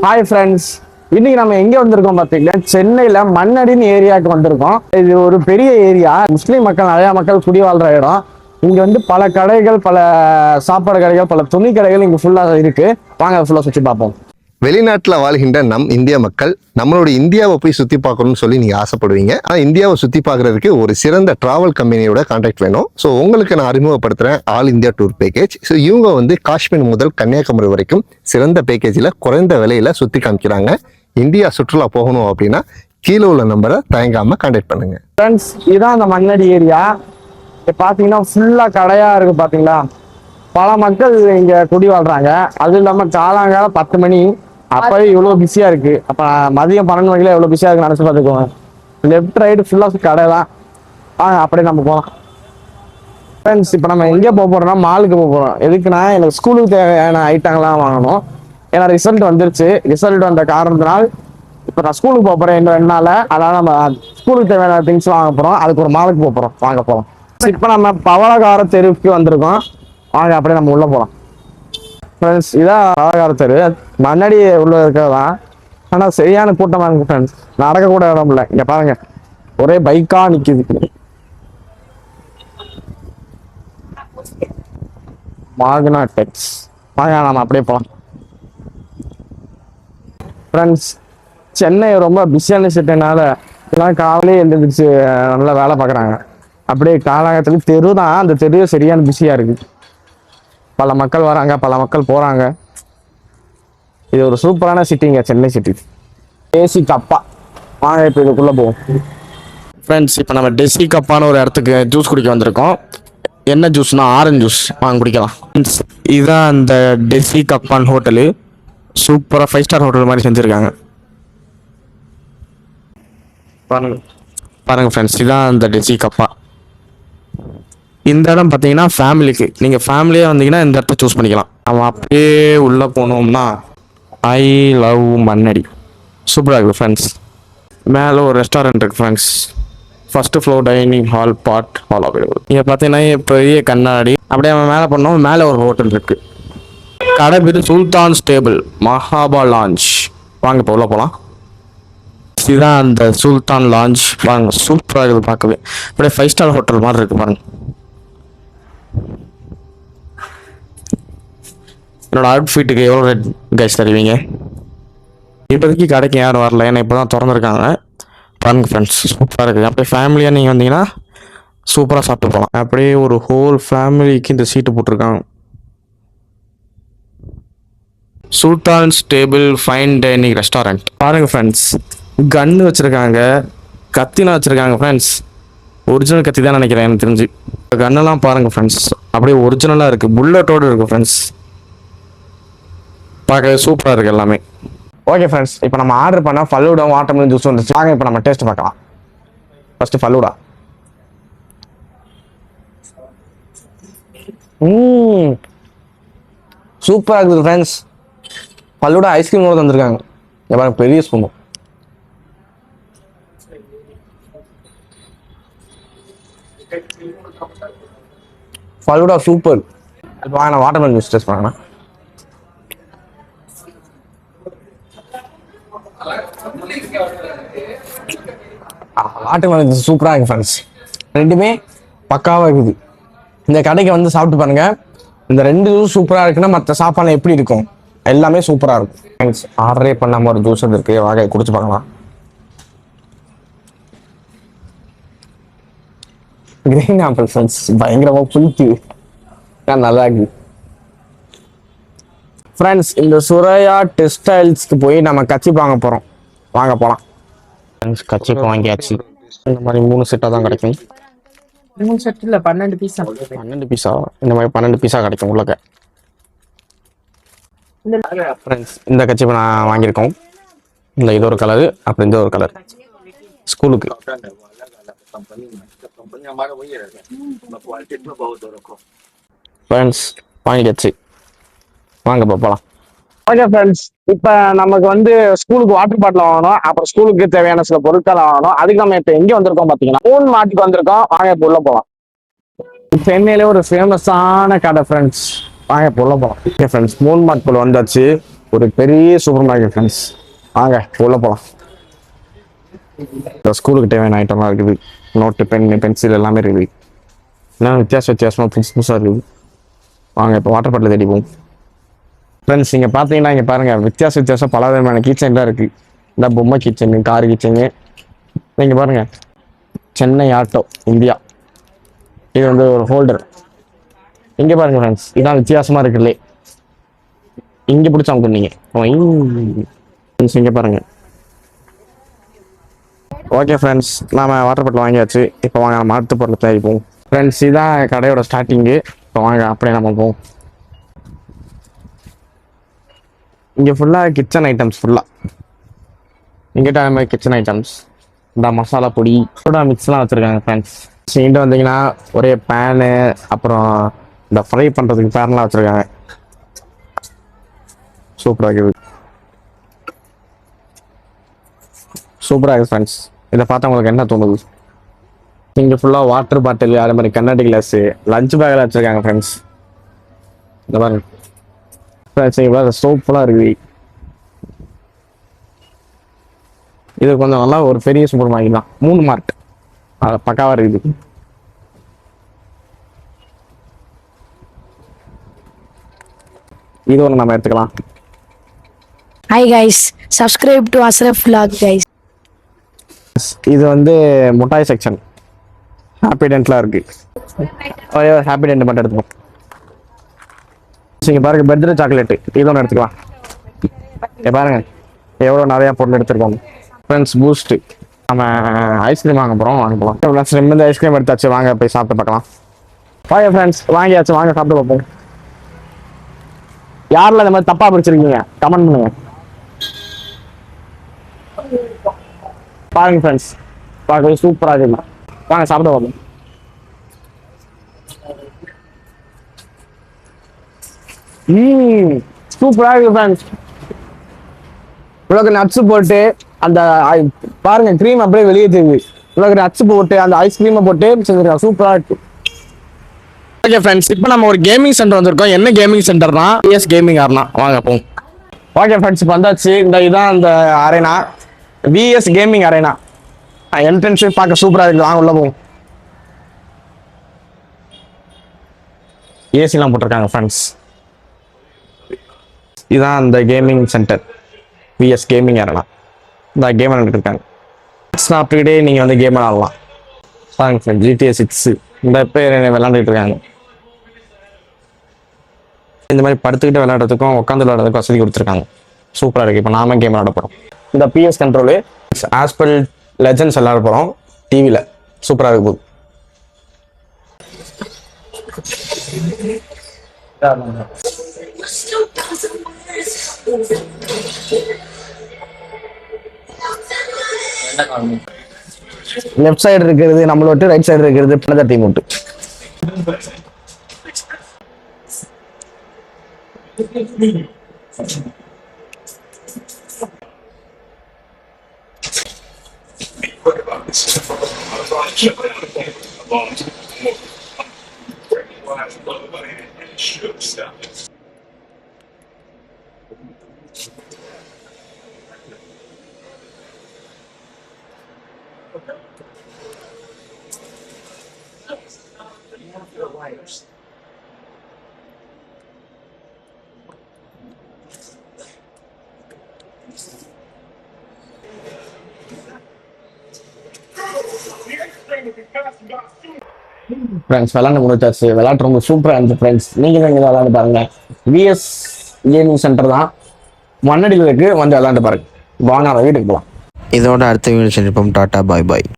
Hi friends, இன்னைக்கு நம்ம எங்க வந்திருக்கோம் பார்த்தீங்கன்னா சென்னையில மண்ணடின்னு ஏரியாவுக்கு வந்திருக்கோம். இது ஒரு பெரிய ஏரியா, முஸ்லீம் மக்கள் நிறைய மக்கள் குடி வாழ்ற இடம். இங்க வந்து பல கடைகள், பல சாப்பாடு கடைகள், பல துணி கடைகள் இங்க ஃபுல்லா இருக்கு. வாங்க ஃபுல்லா சுற்றி பார்ப்போம். வெளிநாட்டில் வாழ்கின்ற இந்திய மக்கள் நம்மளோட இந்தியாவை போய் சுற்றி பார்க்கணும்னு சொல்லி நீங்கள் ஆசைப்படுவீங்க. ஆனால் இந்தியாவை சுற்றி பார்க்குறதுக்கு ஒரு சிறந்த டிராவல் கம்பெனியோட கான்டாக்ட் வேணும். ஸோ உங்களுக்கு நான் அறிமுகப்படுத்துகிறேன் all India tour package. So இவங்க வந்து காஷ்மீர் முதல் கன்னியாகுமரி வரைக்கும் சிறந்த பேக்கேஜில் குறைந்த விலையில் சுற்றி காமிக்கிறாங்க. இந்தியா சுற்றுலா போகணும் அப்படின்னா கீழே உள்ள நம்பரை தயங்காமல் கான்டாக்ட் பண்ணுங்க. ஃப்ரெண்ட்ஸ், இதுதான் அந்த மண்ணடி ஏரியா. பார்த்தீங்கன்னா ஃபுல்லாக கடையாக இருக்குது. பார்த்தீங்களா, பல மக்கள் இங்கே குடி வாழ்கிறாங்க. அதுவும் இல்லாமல் காலாங்காலம் 10 மணி அப்பவே இவ்வளோ பிஸியாக இருக்குது. அப்போ மதியம் 12 மணிக்கெல்லாம் எவ்வளோ பிஸியாக இருக்குன்னு நினச்சி பார்த்துக்கோங்க. லெஃப்ட் ரைடு ஃபுல்லாக கடை தான். அப்படியே நம்ம போகலாம். ஃப்ரெண்ட்ஸ், இப்போ நம்ம எங்கே போக போகிறோம்னா மாலுக்கு போக போகிறோம். எதுக்குன்னா எனக்கு ஸ்கூலுக்கு தேவையான ஐட்டங்கள்லாம் வாங்கணும். ஏன்னா ரிசல்ட் வந்துருச்சு. ரிசல்ட் வந்த காரணத்தினால் இப்போ நான் ஸ்கூலுக்கு போக போகிறேன் இன்னும் 2 நாள். அதனால் நம்ம ஸ்கூலுக்கு தேவையான திங்ஸ் வாங்க போகிறோம். அதுக்கு ஒரு மாலுக்கு போக போகிறோம். வாங்க போகலாம். இப்போ நம்ம பவளகார தெருவுக்கு வந்திருக்கோம். வாங்க அப்படியே நம்ம உள்ளே போகலாம். ஃப்ரெண்ட்ஸ், இதான் பவளகார தெரு. முன்னாடி உள்ள இருக்கிறதான். ஆனால் சரியான கூட்டமாக இருக்கு ஃப்ரெண்ட்ஸ். நடக்கக்கூட இடம் இல்லை. இங்கே பாருங்க, ஒரே பைக்காக நிற்கிது. மார்கனா டெக்ஸ். வாங்க நம்ம அப்படியே போகலாம். ஃப்ரெண்ட்ஸ், சென்னை ரொம்ப பிஸியான சிட்டினால எல்லாம் காலையிலே எழுந்திரிச்சு நல்லா வேலை பார்க்குறாங்க. அப்படியே காலகட்டத்தில் தெரு தான், அந்த தெரு சரியான பிஸியாக இருக்குது. பல மக்கள் வராங்க, பல மக்கள் போகிறாங்க. இது ஒரு சூப்பரான சிட்டிங்க சென்னை சிட்டி. டெசி கப்பா. வாங்க இப்போ இதுக்குள்ளே போவோம். ஃப்ரெண்ட்ஸ், இப்போ நம்ம டெசி கப்பான்னு ஒரு இடத்துக்கு ஜூஸ் குடிக்க வந்திருக்கோம். என்ன ஜூஸ்னா ஆரஞ்சு ஜூஸ். வாங்க குடிக்கலாம். இதுதான் அந்த டெசி கப்பான் ஹோட்டலு. சூப்பராக 5 ஸ்டார் ஹோட்டல் மாதிரி செஞ்சுருக்காங்க. பாருங்க ஃப்ரெண்ட்ஸ், இதுதான் அந்த டெசி கப்பா. இந்த இடம் பார்த்தீங்கன்னா ஃபேமிலிக்கு, நீங்கள் ஃபேமிலியாக வந்தீங்கன்னா இந்த இடத்த சூஸ் பண்ணிக்கலாம். நம்ம அப்படியே உள்ளே போனோம்னா ஐ லவ் மண்ணடி. சூப்பராக இருக்குது ஃப்ரெண்ட்ஸ். மேலே ஒரு ரெஸ்டாரண்ட் இருக்குது friends. First floor dining hall, part hall available. இங்கே பார்த்தீங்கன்னா பெரிய கண்ணாடி. அப்படியே நம்ம மேலே பண்ணோம். மேலே ஒரு ஹோட்டல் இருக்குது. கடை பேர் சுல்தான் ஸ்டேபிள் மஹாபா லான்ச். வாங்க இப்போ உள்ள போகலாம். இதுதான் அந்த சுல்தான் லான்ச். வாங்க, சூப்பராக இருக்குது பார்க்கவே. அப்படியே 5 ஸ்டார் ஹோட்டல் மாதிரி இருக்குது பாருங்க. என்னோட அவுட்ஃபிட்டுக்கு எவ்வளோ ரேட் கைஸ் தருவீங்க? இப்போதைக்கு கடைக்கு யாரும் வரல, ஏன்னா இப்போ தான் திறந்துருக்காங்க. பாருங்க ஃப்ரெண்ட்ஸ், சூப்பராக இருக்குது. அப்படியே ஃபேமிலியாக நீங்கள் வந்தீங்கன்னா சூப்பராக சாப்பிட்டு போகலாம். அப்படியே ஒரு ஹோல் ஃபேமிலிக்கு இந்த சீட்டு போட்டிருக்காங்க. சுல்தான் ஸ்டேபிள் ஃபைன் டைனிங் ரெஸ்டாரண்ட். பாருங்க ஃப்ரெண்ட்ஸ், கன்னு வச்சுருக்காங்க, கத்திலாம் வச்சுருக்காங்க ஃப்ரெண்ட்ஸ். ஒரிஜினல் கத்தி தான் நினைக்கிறேன் எனக்கு தெரிஞ்சு. கன்னெல்லாம் பாருங்க ஃப்ரெண்ட்ஸ், அப்படியே ஒரிஜினலாக இருக்குது. புல்லட்டோடு இருக்குது ஃப்ரெண்ட்ஸ். பார்க்க சூப்பராக இருக்குது எல்லாமே. ஓகே ஃப்ரெண்ட்ஸ், இப்போ நம்ம ஆர்டர் பண்ணால் ஃபலூடா வாட்டர்மெலன் ஜூஸ் வந்துச்சு. வாங்க இப்போ நம்ம டேஸ்ட் பார்க்கலாம். ஃபஸ்ட்டு ஃபலூடா. சூப்பராக இருக்குது ஃப்ரெண்ட்ஸ். ஃபலூடா ஐஸ்கிரீம் கூட தந்துருக்காங்க. பாருங்க, பெரிய ஸ்பூன். ஃபலூடா சூப்பர். இப்போ வாங்க நான் வாட்டர்மெலன் ஜூஸ் டேஸ்ட் பண்ணேன். வாட்டர்மெலன் ஜூஸ் சூப்பராக இருக்குது ஃப்ரெண்ட்ஸ். ரெண்டுமே பக்காவாக இருக்குது. இந்த கடைக்கு வந்து சாப்பிட்டு பாருங்க. இந்த 2 ஜூஸ் சூப்பராக இருக்குன்னா மற்ற சாப்பாடு எப்படி இருக்கும்? எல்லாமே சூப்பராக இருக்கும் ஃப்ரெண்ட்ஸ். ஆர்டரே பண்ணாமல் ஒரு ஜூஸ் இருக்கு. வாங்க குடிச்சு பார்க்கலாம். கிரீன் ஆப்பிள் ஃப்ரெண்ட்ஸ், பயங்கரமாக புளித்து நல்லா இருக்கு ஃப்ரெண்ட்ஸ். இந்த சுரையா டெக்ஸ்டைல்ஸ்க்கு போய் நம்ம கச்சிப் வாங்க போகிறோம். வாங்க போகலாம் ஃப்ரெண்ட்ஸ். கச்சிப் வாங்கியாச்சு. இந்த மாதிரி 3 செட்டாக தான் கிடைக்கும். 3 செட் இல்லை, 12 பீஸா. 12 பீஸா? இந்த மாதிரி 12 பீஸா கிடைக்கும் உள்ளக்க. ஃப்ரெண்ட்ஸ், இந்த கச்சிப் நான் வாங்கியிருக்கோம். இல்லை, இது ஒரு கலரு, அப்புறம் இந்த ஒரு கலர் ஸ்கூலுக்கு. ஃப்ரெண்ட்ஸ், வாங்கிடுச்சு. வாங்க போகலாம். ஓகே ஃப்ரெண்ட்ஸ், இப்போ நமக்கு வந்து ஸ்கூலுக்கு வாட்டர் பாட்டில் வாங்கணும். அப்புறம் ஸ்கூலுக்கு தேவையான சில பொருட்கள் வாங்கணும். அதுக்கு நம்ம இப்போ எங்கே வந்திருக்கோம் பார்த்தீங்கன்னா மூன் மார்ட்டுக்கு வந்திருக்கோம். வாங்க இப்போ உள்ள போகலாம். சென்னையிலே ஒரு ஃபேமஸான கடை ஃப்ரெண்ட்ஸ். வாங்க இப்போ உள்ள போகலாம். ஓகே ஃப்ரெண்ட்ஸ், மூன் மார்ட் போல வந்தாச்சு. ஒரு பெரிய சூப்பர் மார்க்கெட் ஃப்ரெண்ட்ஸ். வாங்க உள்ள போகலாம். இந்த ஸ்கூலுக்கு தேவையான ஐட்டம்லாம் இருக்குது. நோட்டு, பென்னு, பென்சில் எல்லாமே இருக்குது. எல்லாம் வித்தியாசமாக புதுசாக இருக்குது. வாங்க இப்போ வாட்டர் பாட்டில் தேடி போவோம் ஃப்ரெண்ட்ஸ். இங்கே பார்த்தீங்கன்னா இங்கே பாருங்கள், வித்தியாசம் பல விதமான கிச்சன்லாம் இருக்குது. இந்த பொம்மை கிச்சனு, கார் கிச்சனு. நீங்கள் பாருங்கள், சென்னை ஆட்டோ இந்தியா. இது வந்து ஒரு ஹோல்டர். இங்கே பாருங்க ஃப்ரெண்ட்ஸ், இதான் வித்தியாசமாக இருக்குல்லே. இங்கே பிடிச்சா சொன்னீங்க. இங்கே பாருங்க. ஓகே ஃப்ரெண்ட்ஸ், நாம வாட்டர் பாட்டில் வாங்கியாச்சு. இப்போ வாங்க நம்ம அடுத்த பொருளை தயாரிப்போம் ஃப்ரெண்ட்ஸ். இதுதான் கடையோட ஸ்டார்டிங்கு. இப்போ வாங்க அப்படியே நம்ம போவோம். இங்கே ஃபுல்லாக கிச்சன் ஐட்டம்ஸ். இங்கிட்ட மாதிரி கிச்சன் ஐட்டம்ஸ், இந்த மசாலா பொடி, சோடா மிக்ஸ்லாம் வச்சுருக்காங்க ஃப்ரெண்ட்ஸ். இங்கிட்ட வந்தீங்கன்னா ஒரே பேனு, அப்புறம் இந்த ஃப்ரை பண்ணுறதுக்கு பேன்லாம் வச்சுருக்காங்க. சூப்பராக இருக்குது ஃப்ரெண்ட்ஸ். இதை பார்த்தா உங்களுக்கு என்ன தோணுது? இங்கே ஃபுல்லாக வாட்டர் பாட்டில், அதே மாதிரி கண்ணாடி கிளாஸு, லஞ்ச் பேக்கில் வச்சுருக்காங்க ஃப்ரெண்ட்ஸ். இந்த மாதிரி ஃப்ரெண்ட்ஸ் இங்கே சோப்புலாம் இருக்குது. இது கொஞ்சம் நல்லா ஒரு பெரிய சூப்பர் மார்க்கெட் தான். 3 மார்ட் அது பக்காவாக இருக்குது. இது ஒன்று நம்ம எடுத்துக்கலாம். Hi guys, subscribe to Asraf Vlog guys. இது வந்து முட்டாய் செக்ஷன். ஹாப்பி டென்ட்லாம் இருக்கு. ஹாப்பி டென்ட் மட்டும் எடுத்துப்போம். இங்கே பாருங்க, பர்த்டே சாக்லேட்டு. இது ஒன்று எடுத்துக்கலாம். இங்கே பாருங்க எவ்வளோ நிறையா பொருள் எடுத்துருக்கோம் ஃப்ரெண்ட்ஸ். பூஸ்ட்டு. நம்ம ஐஸ்கிரீம் வாங்க போகிறோம். இந்த ஐஸ்கிரீம் எடுத்தாச்சு. வாங்க போய் சாப்பிட்டு பார்க்கலாம். வாங்க ஃப்ரெண்ட்ஸ், வாங்கியாச்சு. வாங்க சாப்பிட்டு பார்ப்போம். யாரில் இந்த மாதிரி தப்பாக பிடிச்சிருக்கீங்க கமெண்ட் பண்ணுங்க. பாருங்க ஃப்ரெண்ட்ஸ், பார்க்க சூப்பராக இருக்கு. வாங்க சாப்பிட பார்ப்போம். சூப்பராக இருக்கு ஃப்ரெண்ட்ஸ். இவ்வளோ நட்ஸ் போட்டு அந்த பாருங்க க்ரீம் அப்படியே வெளியே தெரியுது. இவ்வளோ நட்ஸ் போட்டு அந்த ஐஸ்கிரீமை போட்டு செஞ்சிருக்காங்க. சூப்பராக இருக்கு. ஓகே ஃப்ரெண்ட்ஸ், இப்போ நம்ம ஒரு கேமிங் சென்டர் வந்திருக்கோம். என்ன கேமிங் சென்டர்னா VS கேமிங் அரேனா. வாங்க போவோம். ஓகே ஃப்ரெண்ட்ஸ், இப்போ வந்தாச்சு. இதுதான் அந்த arena, VS gaming arena. Entrance பார்க்க சூப்பராக இருக்குது. வாங்க உள்ள போவோம். ஏசிலாம் போட்டிருக்காங்க ஃப்ரெண்ட்ஸ். இதுதான் அந்த gaming centre, VS gaming arena. இந்த கேம் விளையாண்டுருக்காங்க. சாப்பிட்டுக்கிட்டே நீங்கள் வந்து கேம் விளாடலாம். பாருங்க ஃப்ரெண்ட்ஸ், GTA 6 இந்த பேர் விளாண்டுட்டு இருக்காங்க. இந்த மாதிரி படுத்துக்கிட்டு விளையாடுறதுக்கும் உட்காந்து விளையாடுறதுக்கும் வசதி கொடுத்துருக்காங்க. சூப்பராக இருக்குது. இப்போ நாம கேம் விளையாட போகிறோம். இந்த PS கண்ட்ரோலு ஆஸ்பல் லெஜண்ட்ஸ் விளையாட போகிறோம் டிவியில். சூப்பராக இருக்கு. லெஃப்ட் சைடு இருக்கிறது நம்மளோட்டு, ரைட் சைடு இருக்கிறது பிளதர் டீம் விட்டு. ஃப்ரெண்ட்ஸ் விளாண்டு முடிச்சாச்சு. விளையாட்டு ரொம்ப சூப்பராக இருந்துச்சு ஃப்ரெண்ட்ஸ். நீங்களும் இங்கே விளாண்டு பாருங்க. VS கேமிங் சென்டர் தான், மண்ணடியில் இருக்கு. வந்து விளாண்டு பாருங்க. வாங்க வீட்டுக்கு போகலாம். இதோட அடுத்த வீடியோ சந்திப்போம். டாட்டா, பாய் பாய்.